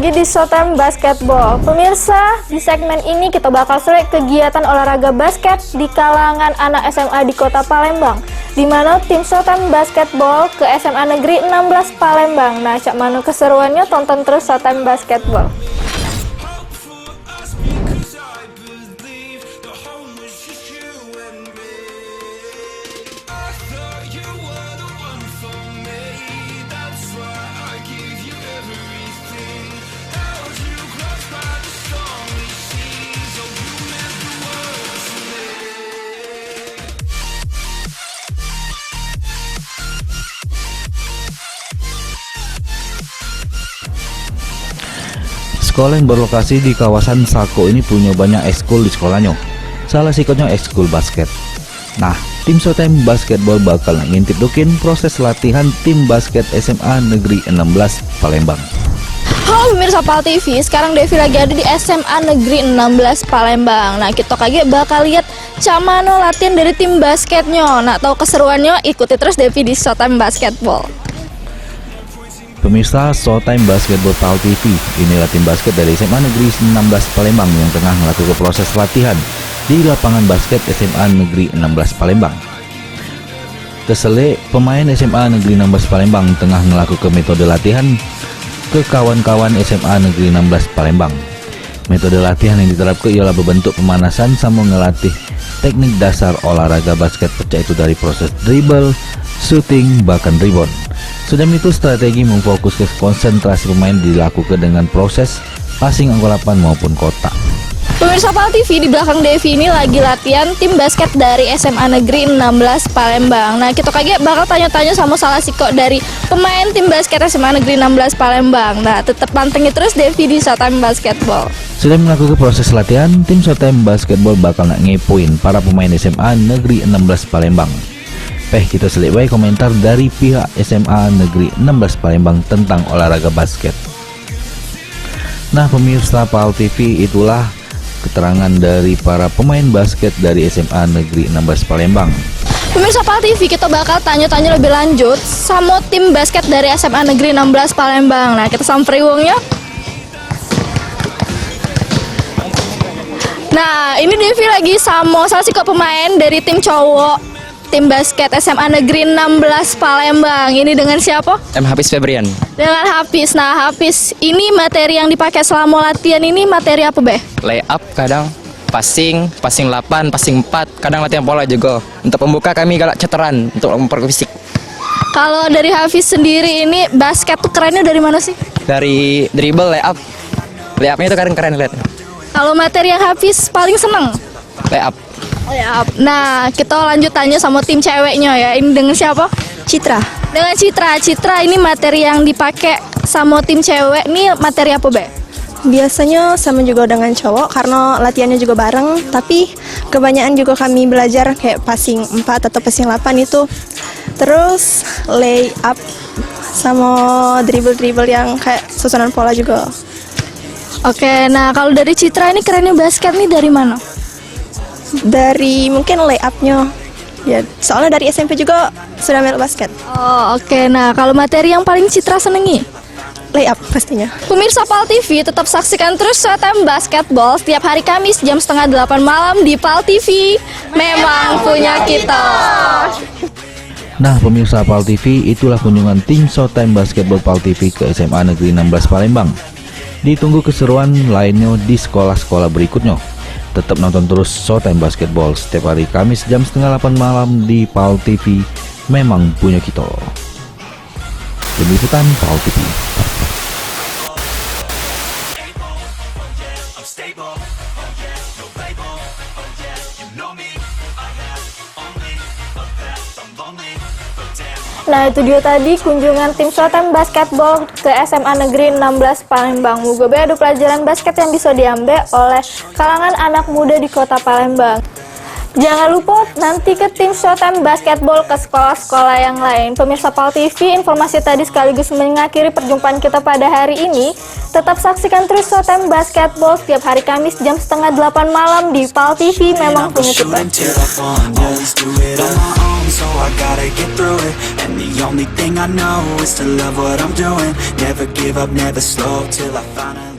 lagi di Showtime Basketball. Pemirsa, di segmen ini kita bakal selek kegiatan olahraga basket di kalangan anak SMA di Kota Palembang, di mana tim Showtime Basketball ke SMA Negeri 16 Palembang. Nah, cak mana keseruannya, tonton terus Showtime Basketball. Sekolah yang berlokasi di kawasan Sako ini punya banyak ekskul di sekolahnya. Salah satunya ekskul basket. Nah, tim Showtime Basketball bakal ngintip dukin proses latihan tim basket SMA Negeri 16 Palembang. Halo pemirsa PAL TV, sekarang Devi lagi ada di SMA Negeri 16 Palembang. Nah, kita kaget bakal lihat camano latihan dari tim basketnya. Nah, tahu keseruannya, ikuti terus Devi di Showtime Basketball. Pemirsa Showtime Basketball PAL TV, inilah tim basket dari SMA Negeri 16 Palembang yang tengah melakukan proses latihan di lapangan basket SMA Negeri 16 Palembang. Keselek, pemain SMA Negeri 16 Palembang tengah melakukan metode latihan ke kawan-kawan SMA Negeri 16 Palembang. Metode latihan yang diterapkan ialah berbentuk pemanasan sama ngelatih teknik dasar olahraga basket, pecah itu dari proses dribble, shooting, bahkan rebound. Sudah itu strategi memfokuskan konsentrasi pemain dilakukan dengan proses passing anggolapan maupun kotak. Pemirsa PAL TV, di belakang Devi ini lagi latihan tim basket dari SMA Negeri 16 Palembang. Nah, kita kaget bakal tanya-tanya sama salah siko dari pemain tim basket SMA Negeri 16 Palembang. Nah, tetap pantengin terus Devi di Showtime Basketball. Sudah melakukan proses latihan, tim Showtime Basketball bakal ngepoin para pemain SMA Negeri 16 Palembang. Kita selewai komentar dari pihak SMA Negeri 16 Palembang tentang olahraga basket. Nah, pemirsa PAL TV, itulah keterangan dari para pemain basket dari SMA Negeri 16 Palembang. Pemirsa PAL TV, kita bakal tanya-tanya lebih lanjut sama tim basket dari SMA Negeri 16 Palembang. Nah, kita samperin wongnya. Nah, ini Devi lagi sama salah siko pemain dari tim cowok tim basket SMA Negeri 16 Palembang. Ini dengan siapa? Hafiz Febrian. Dengan Hafiz. Nah, Hafiz, ini materi yang dipakai selama latihan ini materi apa, Beh? Layup kadang, passing 8, passing 4, kadang latihan pola juga. Untuk pembuka kami galak ceteran untuk memperkuat fisik. Kalau dari Hafiz sendiri ini basket tuh kerennya dari mana sih? Dari dribble, layup. Layupnya itu keren lihat. Kalau materi yang Hafiz paling seneng? Layup. Oh ya. Nah, kita lanjut tanya sama tim ceweknya ya. Ini dengan siapa? Citra. Dengan Citra. Citra, ini materi yang dipakai sama tim cewek ini materi apa, Be? Biasanya sama juga dengan cowok karena latihannya juga bareng, tapi kebanyakan juga kami belajar kayak passing 4 atau passing 8 itu. Terus lay up sama dribble yang kayak susunan pola juga. Oke, nah kalau dari Citra ini kerennya basket nih dari mana? Dari mungkin lay up-nya. Ya, soalnya dari SMP juga sudah main basket. Oh, oke. Nah, kalau materi yang paling Citra senengi? Lay up pastinya. Pemirsa PAL TV, tetap saksikan terus Showtime Basketball setiap hari Kamis jam 7:30 malam di PAL TV. Memang punya kita. Nah, pemirsa PAL TV, itulah kunjungan tim Showtime Basketball PAL TV ke SMA Negeri 16 Palembang. Ditunggu keseruan lainnya di sekolah-sekolah berikutnya. Tetap nonton terus Showtime Basketball setiap hari Kamis jam 7:30 malam di PAL TV. Memang punya kita. Tim Liputan PAL TV. Nah, itu dia tadi kunjungan tim Showtime Basketball ke SMA Negeri 16 Palembang. Moga ada pelajaran basket yang bisa diambil oleh kalangan anak muda di Kota Palembang. Jangan lupa nanti ke tim Showtime Basketball ke sekolah-sekolah yang lain. Pemirsa PAL TV, informasi tadi sekaligus mengakhiri perjumpaan kita pada hari ini. Tetap saksikan terus Showtime Basketball setiap hari Kamis jam 7:30 malam di PAL TV. Memang punya kita. So I gotta get through it, and the only thing I know is to love what I'm doing. Never give up, never slow till I finally